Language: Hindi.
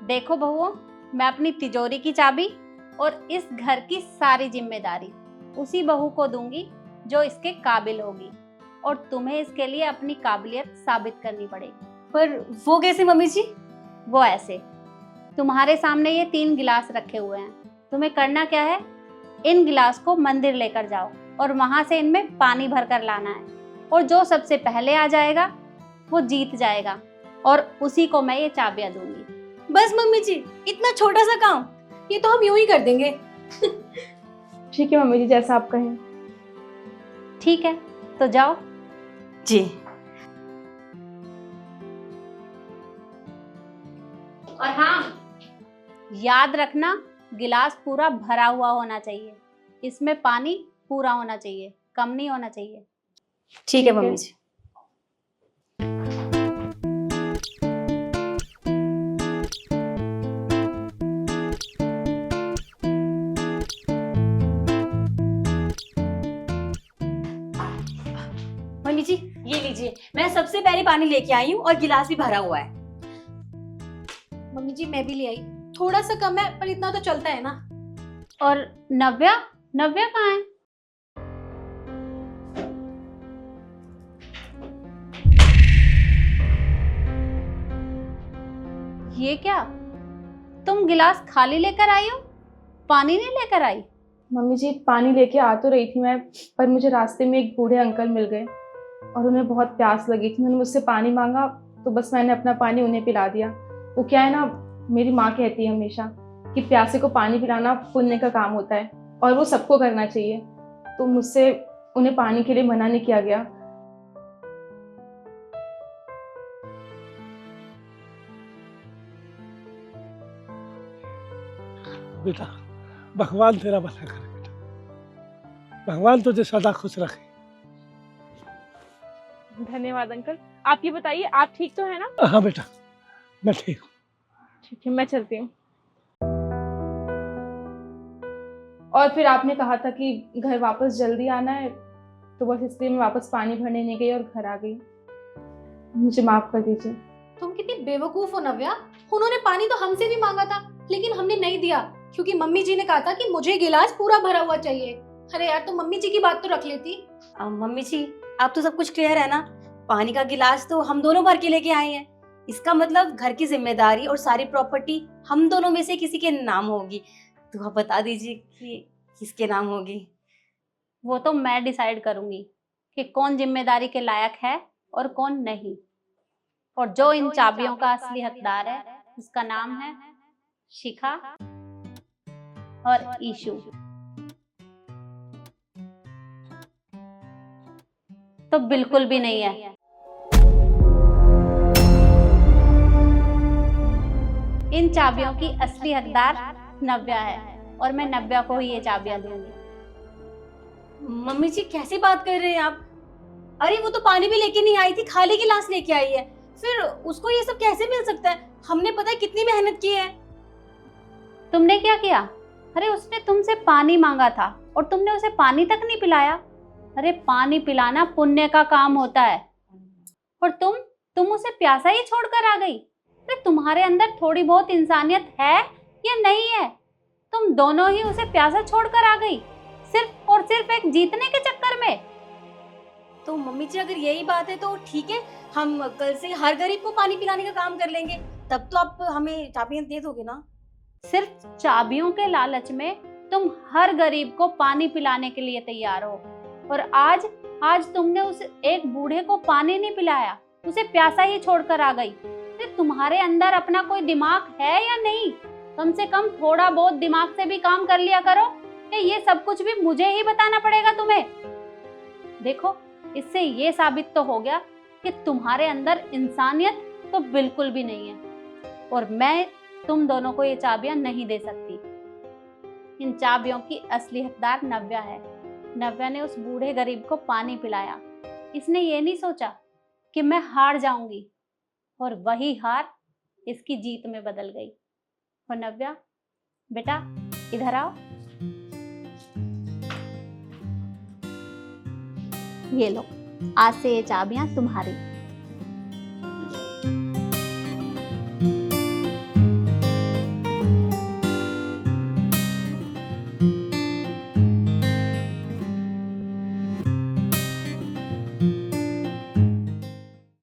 देखो बहुओं, मैं अपनी तिजोरी की चाबी और इस घर की सारी जिम्मेदारी उसी बहू को दूंगी जो इसके काबिल होगी, और तुम्हें इसके लिए अपनी काबिलियत साबित करनी पड़ेगी। पर वो कैसे मम्मी जी? वो ऐसे, तुम्हारे सामने ये 3 गिलास रखे हुए हैं। तुम्हें करना क्या है, इन गिलास को मंदिर लेकर जाओ और वहां से इनमें पानी भरकर लाना है, और जो सबसे पहले आ जाएगा वो जीत जाएगा, और उसी को मैं ये चाबियां दूंगी। बस मम्मी जी, इतना छोटा सा काम, ये तो हम यूं ही कर देंगे। ठीक है मम्मी जी, जैसा आप कहें। ठीक है, तो जाओ। जी। और हाँ, याद रखना, गिलास पूरा भरा हुआ होना चाहिए, इसमें पानी पूरा होना चाहिए, कम नहीं होना चाहिए। ठीक है मम्मी जी। मम्मी जी, ये लीजिए, मैं सबसे पहले पानी लेके आई हूँ और गिलास भी भरा हुआ है। मम्मी जी मैं भी ले आई, थोड़ा सा कम है पर इतना तो चलता है ना। और नव्या, नव्या कहाँ है? ये क्या, तुम गिलास खाली लेकर आई हो, पानी नहीं लेकर आई? मम्मी जी पानी लेके आ तो रही थी मैं, पर मुझे रास्ते में एक बूढ़े अंकल मिल गए और उन्हें बहुत प्यास लगी थी। उन्होंने मुझसे पानी मांगा तो बस मैंने अपना पानी उन्हें पिला दिया। वो क्या है ना, मेरी माँ कहती है हमेशा कि प्यासे को पानी पिलाना पुण्य का काम होता है और वो सबको करना चाहिए, तो मुझसे उन्हें पानी के लिए मना नहीं किया गया। बेटा, भगवान तेरा भला करे बेटा, भगवान तुझे सदा खुश रखे। धन्यवाद अंकल। आप ये बताइए, आप ठीक तो है ना? हाँ बेटा, मैं ठीक हूँ। ठीक है, मैं चलती हूँ। और फिर आपने कहा था कि घर वापस जल्दी आना है, तो बस इसलिए मैं वापस पानी भरने नहीं गई और घर आ गई। मुझे माफ कर दीजिए। तुम कितनी बेवकूफ हो नव्या, उन्होंने पानी तो हमसे भी मांगा था लेकिन हमने नहीं दिया क्योंकि मम्मी जी ने कहा था कि मुझे गिलास पूरा भरा हुआ चाहिए। अरे यार, तो मम्मी जी की बात तो रख लेती। मम्मी जी, आप तो सब कुछ क्लियर है ना? पानी का गिलास तो हम दोनों भर के लेके आए हैं, इसका मतलब घर की जिम्मेदारी और सारी प्रॉपर्टी हम दोनों में से किसी के नाम होगी। तो आप बता दीजिए कि किसके नाम होगी। वो तो मैं डिसाइड करूंगी कि कौन जिम्मेदारी के लायक है और कौन नहीं, और जो इन चाबियों का असली हकदार है उसका नाम है शिखा और ईशु। तो बिल्कुल भी नहीं है। इन चाबियों की असली हकदार नव्या है, और मैं नव्या को ही ये चाबियां दूंगी। मम्मी जी कैसी बात कर रहे हैं आप? अरे वो तो पानी भी लेके नहीं आई थी, खाली गिलास लेके आई है, फिर उसको ये सब कैसे मिल सकता है? हमने पता है कितनी मेहनत की है। तुमने क्या किया? अरे उसने तुमसे पानी मांगा था और तुमने उसे पानी तक नहीं पिलाया। अरे पानी पिलाना पुण्य का काम होता है, और तुम उसे प्यासा ही छोड़कर आ गई। अरे तुम्हारे अंदर थोड़ी बहुत इंसानियत है या नहीं है? तुम दोनों ही उसे प्यासा छोड़कर आ गई, सिर्फ और सिर्फ एक जीतने के चक्कर में। तो मम्मी जी अगर यही बात है तो ठीक है, हम कल से हर गरीब को पानी पिलाने का काम कर लेंगे, तब तो आप हमें चाबियां दे दोगे ना? सिर्फ चाबियों के लालच में तुम हर गरीब को पानी पिलाने के लिए तैयार हो, और आज तुमने उस एक बूढ़े को पानी नहीं पिलाया, उसे प्यासा ही छोड़कर आ गई। अरे तुम्हारे अंदर अपना कोई दिमाग है या नहीं? कम से कम थोड़ा बहुत दिमाग से भी काम कर लिया करो कि ये सब कुछ भी मुझे ही बताना पड़ेगा तुम्हें। देखो, इससे ये साबित तो हो गया कि तुम्हारे अंदर इंसानियत तो बिल्कुल भी नहीं है, और मैं तुम दोनों को ये चाबियां नहीं दे सकती। इन चाबियों की असली हकदार नव्या है। नव्या ने उस बूढ़े गरीब को पानी पिलाया। इसने ये नहीं सोचा कि मैं हार जाऊंगी, और वही हार इसकी जीत में बदल गई। और नव्या बेटा, इधर आओ। ये लो, आज से ये चाबियां तुम्हारी।